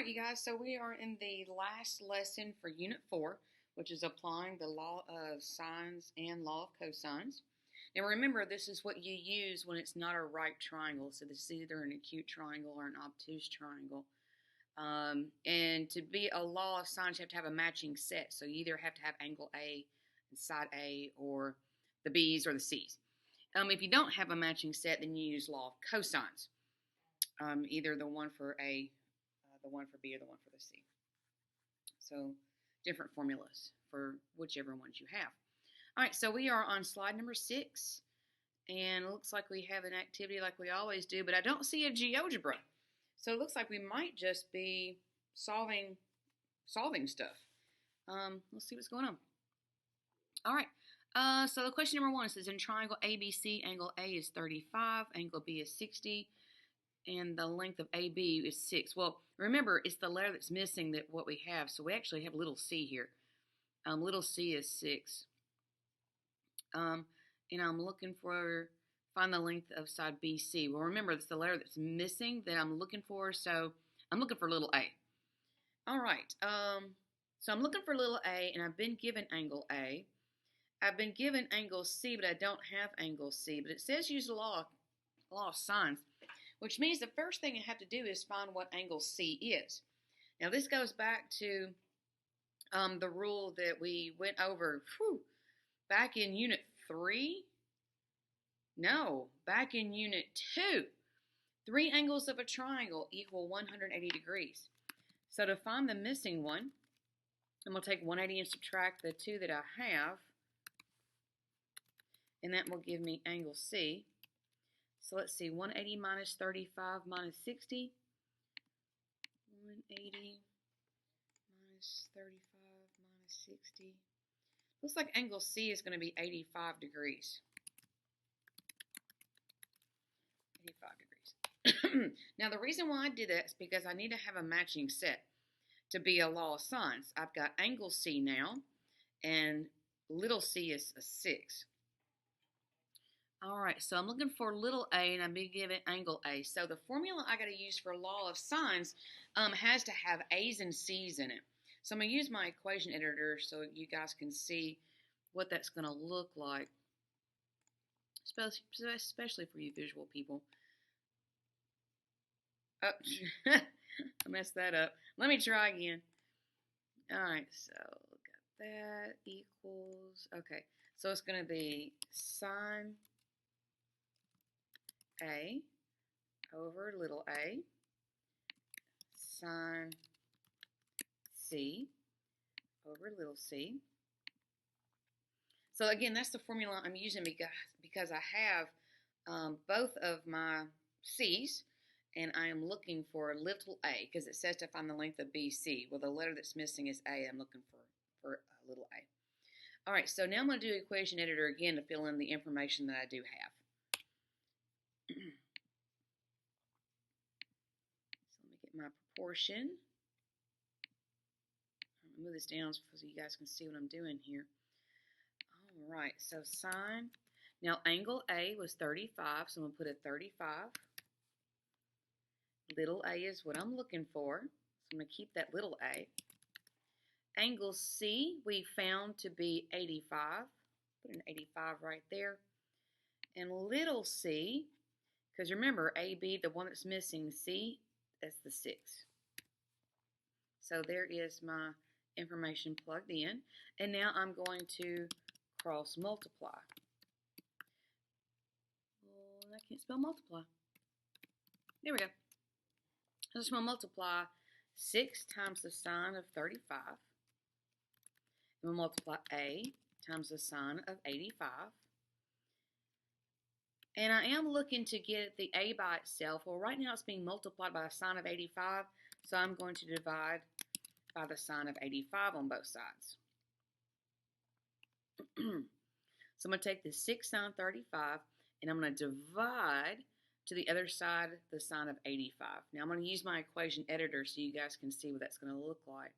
Alright, you guys, so we are in the last lesson for Unit 4, which is applying the law of sines and law of cosines. Now remember, this is what you use when it's not a right triangle. So this is either an acute triangle or an obtuse triangle. And to be a law of sines, you have to have a matching set. So you either have to have angle A and side A, or the B's or the C's. If you don't have a matching set, then you use law of cosines. Either the one for A, the one for B, or the one for the C. So different formulas for whichever ones you have. All right, so we are on slide number 6, and it looks like we have an activity like we always do, but I don't see a GeoGebra. So it looks like we might just be solving stuff. Let's see what's going on. All right, so the question number 1 says, in triangle ABC, angle A is 35, angle B is 60, and the length of AB is 6. Well, remember, it's the letter that's missing that what we have, so we actually have little c here. Little c is 6. And I'm looking for, find the length of side BC. Well, remember, it's the letter that's missing that I'm looking for, so I'm looking for little a. All right, so I'm looking for little a, and I've been given angle A. I've been given angle C, but I don't have angle C. But it says use the law of sines, which means the first thing I have to do is find what angle C is. Now, this goes back to the rule that we went over back in Unit 3. No, back in Unit 2. 3 angles of a triangle equal 180 degrees. So to find the missing one, I'm going to take 180 and subtract the 2 that I have, and that will give me angle C. So let's see, 180 minus 35 minus 60. 180 minus 35 minus 60. Looks like angle C is going to be 85 degrees. 85 degrees. Now the reason why I did that is because I need to have a matching set to be a law of sines. I've got angle C now, and little c is a 6. All right, so I'm looking for little a, and I'm being given angle A. So the formula I got to use for law of sines has to have A's and C's in it. So I'm going to use my equation editor so you guys can see what that's going to look like, especially for you visual people. Oh, I messed that up. Let me try again. All right, so got that equals, okay, so it's going to be sine A over little a, sine C over little c. So again, that's the formula I'm using because I have both of my c's, and I am looking for little a because it says to find the length of BC. Well, the letter that's missing is A. I'm looking for little a. All right, so now I'm going to do equation editor again to fill in the information that I do have. So let me get my proportion. I'm going to move this down so you guys can see what I'm doing here. All right, so sine. Now angle A was 35, so I'm going to put a 35. Little a is what I'm looking for, so I'm going to keep that little a. Angle C we found to be 85. Put an 85 right there. And little c, because remember, AB, the one that's missing, C, that's the 6. So there is my information plugged in. And now I'm going to cross multiply. Well, I can't spell multiply. There we go. I'm just going to multiply 6 times the sine of 35. I'm going to multiply A times the sine of 85. And I am looking to get the A by itself. Well, right now it's being multiplied by the sine of 85, so I'm going to divide by the sine of 85 on both sides. So I'm going to take the 6 sine 35, and I'm going to divide to the other side the sine of 85. Now I'm going to use my equation editor so you guys can see what that's going to look like.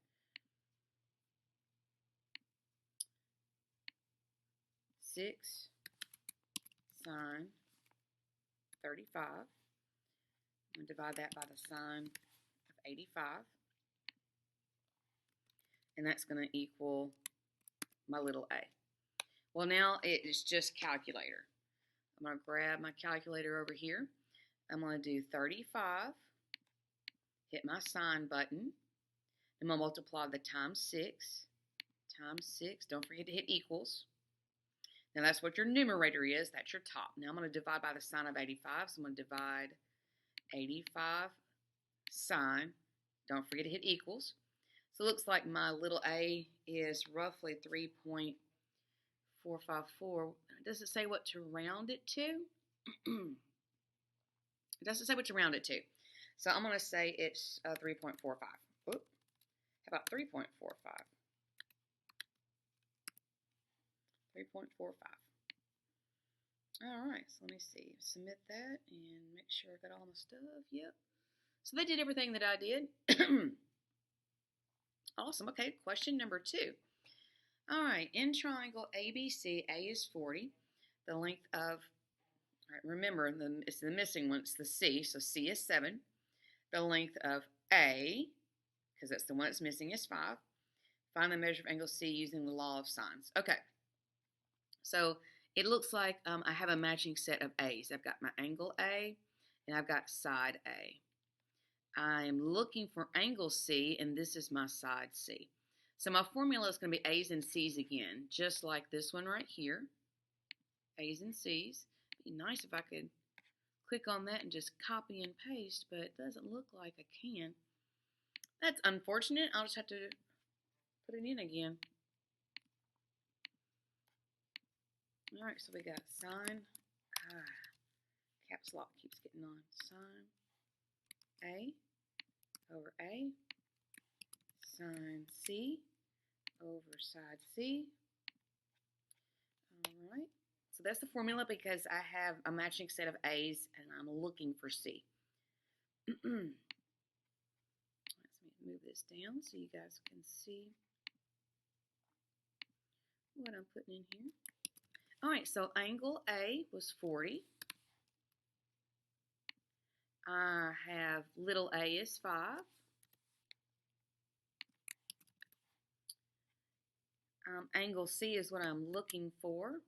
Six sine 35. I'm going to divide that by the sine of 85. and that's going to equal my little a. Well, now it is just calculator. I'm going to grab my calculator over here. I'm going to do 35, hit my sign button. I'm going to multiply the times 6. Don't forget to hit equals. Now that's what your numerator is. That's your top. Now I'm going to divide by the sign of 85. So I'm going to divide 85 sign. Don't forget to hit equals. So it looks like my little a is roughly 3.454. Does it say what to round it to? It doesn't say what to round it to. So I'm going to say it's 3.45. How about 3.45? 3.45. All right, so let me see. Submit that and make sure I got all my stuff. Yep. So they did everything that I did. Awesome. Okay, question number 2. All right, in triangle ABC, A is 40. The length of, all right, remember, it's the missing one. It's the C, so C is 7. The length of A, because that's the one that's missing, is 5. Find the measure of angle C using the law of sines. Okay. So it looks like I have a matching set of A's. I've got my angle A and I've got side A. I'm looking for angle C, and this is my side C. So my formula is going to be A's and C's again, just like this one right here. A's and C's. It'd be nice if I could click on that and just copy and paste, but it doesn't look like I can. That's unfortunate. I'll just have to put it in again. All right, so we got sine, caps lock keeps getting on, sine A over A, sine C over side C. All right, so that's the formula because I have a matching set of A's and I'm looking for C. Let's move this down so you guys can see what I'm putting in here. All right, so angle A was 40. I have little a is 5. Angle C is what I'm looking for.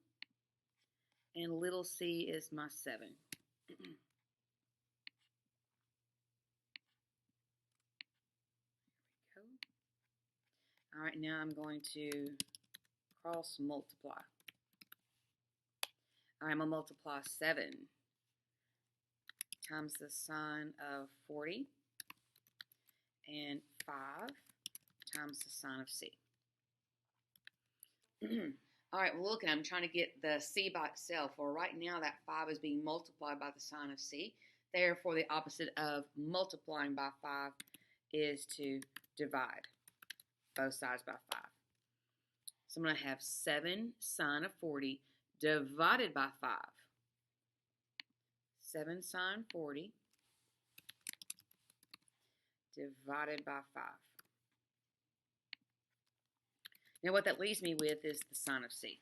And little c is my 7. There we go. All right, now I'm going to cross multiply. I'm going to multiply 7 times the sine of 40 and 5 times the sine of c. All right, well, look, I'm trying to get the c by itself. Well, right now that 5 is being multiplied by the sine of c. Therefore, the opposite of multiplying by 5 is to divide both sides by 5. So I'm going to have 7 sine of 40 divided by 5. 7 sine 40 divided by 5. Now what that leaves me with is the sine of c.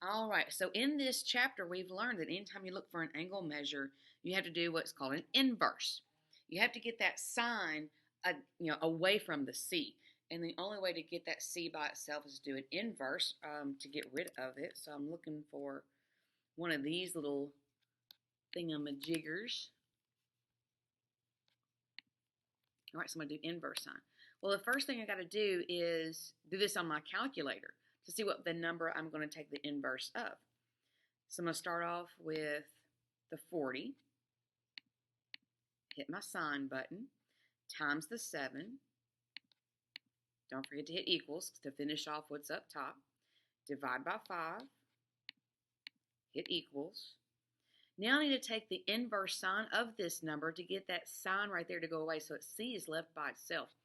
All right, so in this chapter we've learned that anytime you look for an angle measure, you have to do what's called an inverse. You have to get that sine away from the c. And the only way to get that c by itself is to do an inverse to get rid of it. So I'm looking for one of these little thingamajiggers. All right, so I'm going to do inverse sine. Well, the first thing I got to do is do this on my calculator to see what the number I'm going to take the inverse of. So I'm going to start off with the 40, hit my sine button, times the 7. Don't forget to hit equals to finish off what's up top. Divide by 5, hit equals. Now I need to take the inverse sine of this number to get that sign right there to go away so that c is left by itself.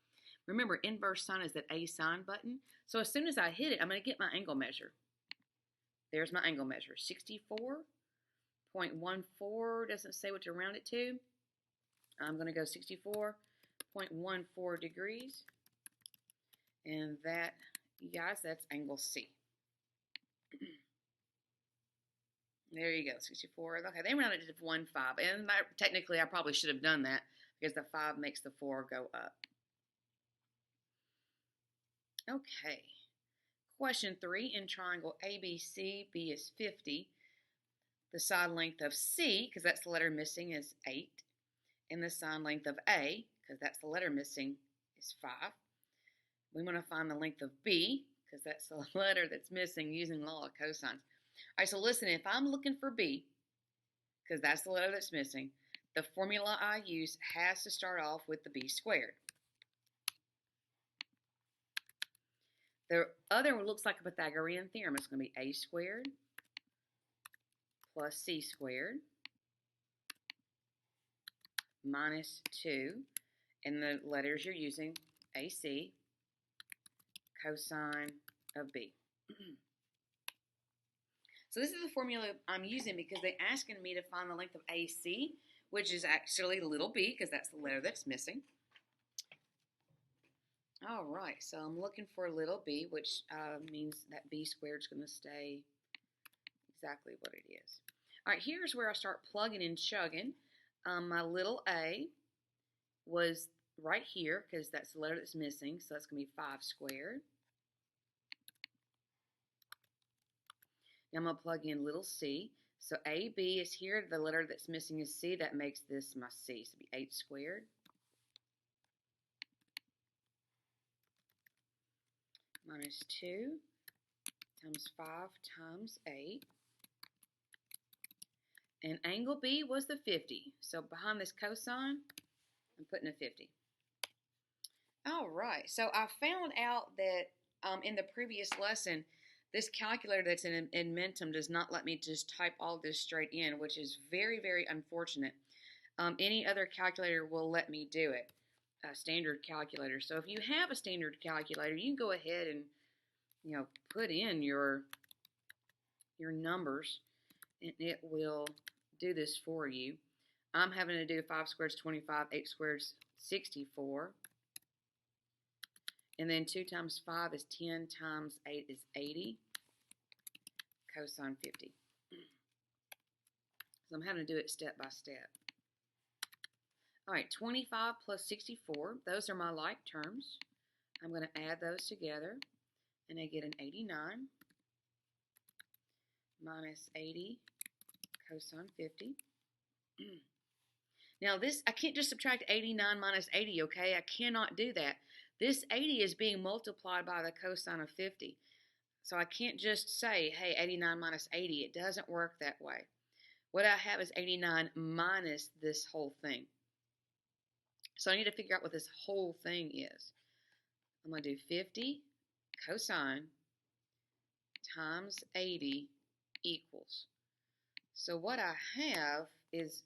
Remember, inverse sine is that A sign button. So as soon as I hit it, I'm going to get my angle measure. There's my angle measure, 64.14. Doesn't say what to round it to. I'm going to go 64.14 degrees. And that, you guys, that's angle C. There you go, 64. Okay, they rounded it to 1.5. And technically, I probably should have done that because the 5 makes the 4 go up. Okay. Question 3, in triangle ABC, B is 50. The side length of C, because that's the letter missing, is 8. And the side length of A, because that's the letter missing, is 5. We want to find the length of B, because that's the letter that's missing, using law of cosines. All right, so listen, if I'm looking for B, because that's the letter that's missing, the formula I use has to start off with the B squared. The other one looks like a Pythagorean theorem. It's going to be A squared plus C squared minus 2, and the letters you're using, AC, cosine of B. So this is the formula I'm using because they're asking me to find the length of AC, which is actually little b, because that's the letter that's missing. All right, so I'm looking for little b, which means that b squared is going to stay exactly what it is. All right, here's where I start plugging and chugging. My little a was right here because that's the letter that's missing, so that's going to be 5 squared. Now I'm going to plug in little c. So AB is here. The letter that's missing is C. That makes this my C. So it'll be 8 squared. Minus 2 times 5 times 8. And angle B was the 50. So behind this cosine, I'm putting a 50. All right. So I found out that in the previous lesson, this calculator that's in Edmentum does not let me just type all this straight in, which is very, very unfortunate. Any other calculator will let me do it, a standard calculator. So if you have a standard calculator, you can go ahead and put in your numbers, and it will do this for you. I'm having to do 5 squared is 25, 8 squared is 64. And then 2 times 5 is 10 times 8 is 80. Cosine 50. So I'm having to do it step by step. All right, 25 plus 64, those are my like terms. I'm going to add those together, and I get an 89 minus 80 cosine 50. Now this, I can't just subtract 89 minus 80, okay? I cannot do that. This 80 is being multiplied by the cosine of 50. So I can't just say, hey, 89 minus 80. It doesn't work that way. What I have is 89 minus this whole thing. So I need to figure out what this whole thing is. I'm going to do 50 cosine times 80 equals. So what I have is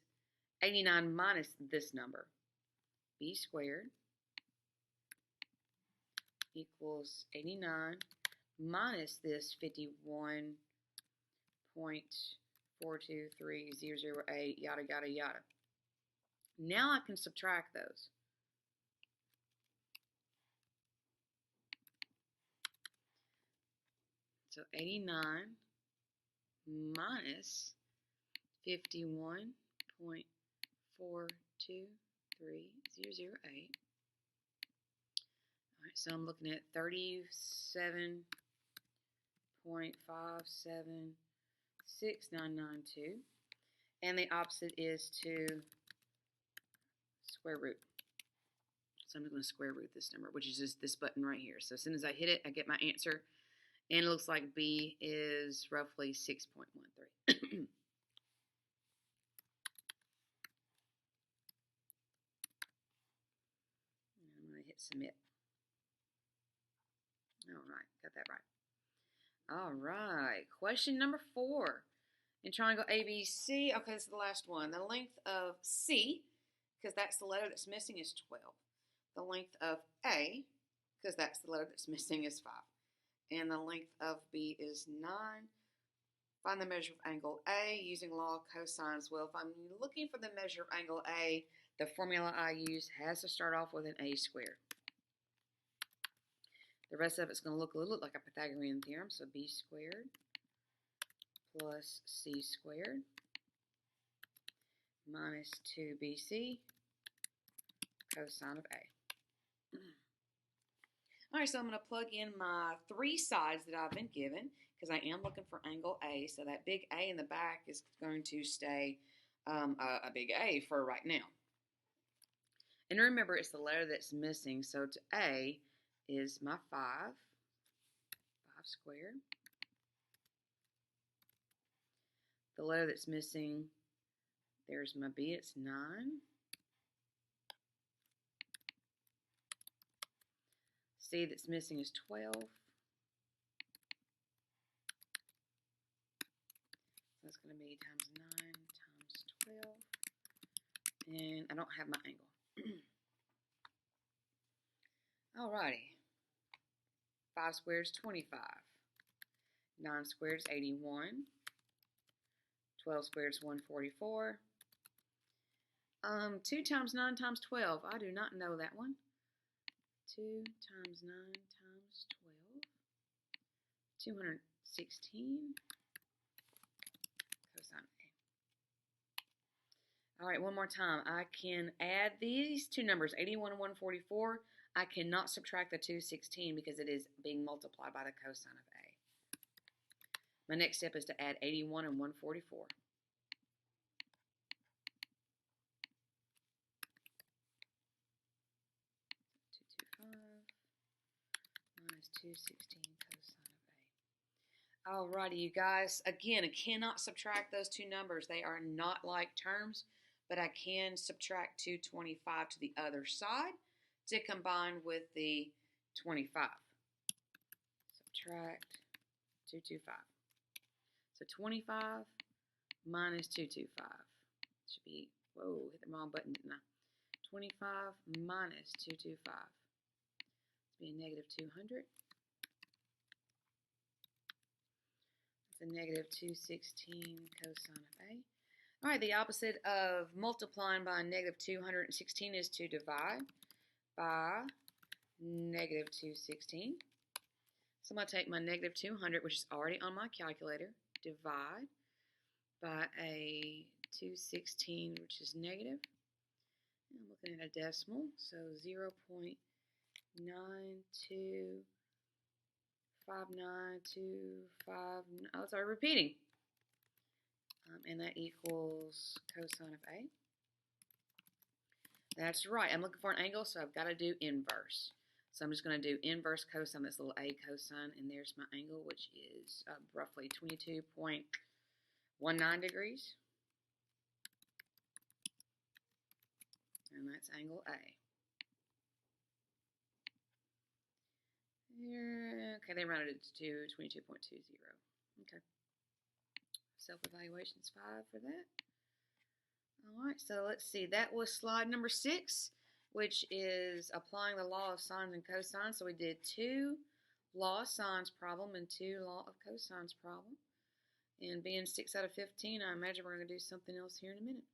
89 minus this number. B squared equals 89 minus this 51.423008, yada, yada, yada. Now I can subtract those. So 89 minus 51.423008. All right, so I'm looking at 37.576992. And the opposite is to square root. So I'm going to square root this number, which is just this button right here. So as soon as I hit it, I get my answer. And it looks like B is roughly 6.13. I'm going to hit submit. All right, got that right. All right, question number 4. In triangle ABC, okay, this is the last one. The length of C, because that's the letter that's missing, is 12. The length of A, because that's the letter that's missing, is 5. And the length of B is 9. Find the measure of angle A using law of cosines. Well, if I'm looking for the measure of angle A, the formula I use has to start off with an A squared. The rest of it's going to look a little like a Pythagorean theorem, so B squared plus C squared minus 2BC cosine of A. All right, so I'm going to plug in my three sides that I've been given because I am looking for angle A. So that big A in the back is going to stay a big A for right now. And remember, it's the letter that's missing. So to A is my 5 squared. The letter that's missing, there's my B, it's 9. C that's missing is 12. That's going to be times 9 times 12. And I don't have my angle. Alrighty. 5 squared is 25. 9 squared is 81. 12 squared is 144. 2 times 9 times 12. I do not know that one. 2 times 9 times 12. 216. Cosine A. All right, one more time. I can add these two numbers, 81 and 144. I cannot subtract the 216 because it is being multiplied by the cosine of A. My next step is to add 81 and 144. 225 minus 216 cosine of A. Alrighty, you guys. Again, I cannot subtract those two numbers. They are not like terms, but I can subtract 225 to the other side to combine with the 25. Subtract 225. So 25 minus 225 should be, whoa, hit the wrong button, didn't I? 25 minus 225. It's be a negative 200. It's a negative 216 cosine of A. All right, the opposite of multiplying by negative 216 is to divide by negative 216. So I'm going to take my negative 200, which is already on my calculator, divide by a 216, which is negative. I'm looking at a decimal, so 0.925925. Oh, sorry, repeating. And that equals cosine of A. That's right. I'm looking for an angle, so I've got to do inverse. So I'm just going to do inverse cosine, this little A cosine, and there's my angle, which is roughly 22.19 degrees. And that's angle A. Okay, they rounded it to 22.20. Okay. Self-evaluation's 5 for that. All right, so let's see. That was slide number 6, which is applying the law of sines and cosines. So we did 2 law of sines problem and 2 law of cosines problem. And being 6 out of 15, I imagine we're going to do something else here in a minute.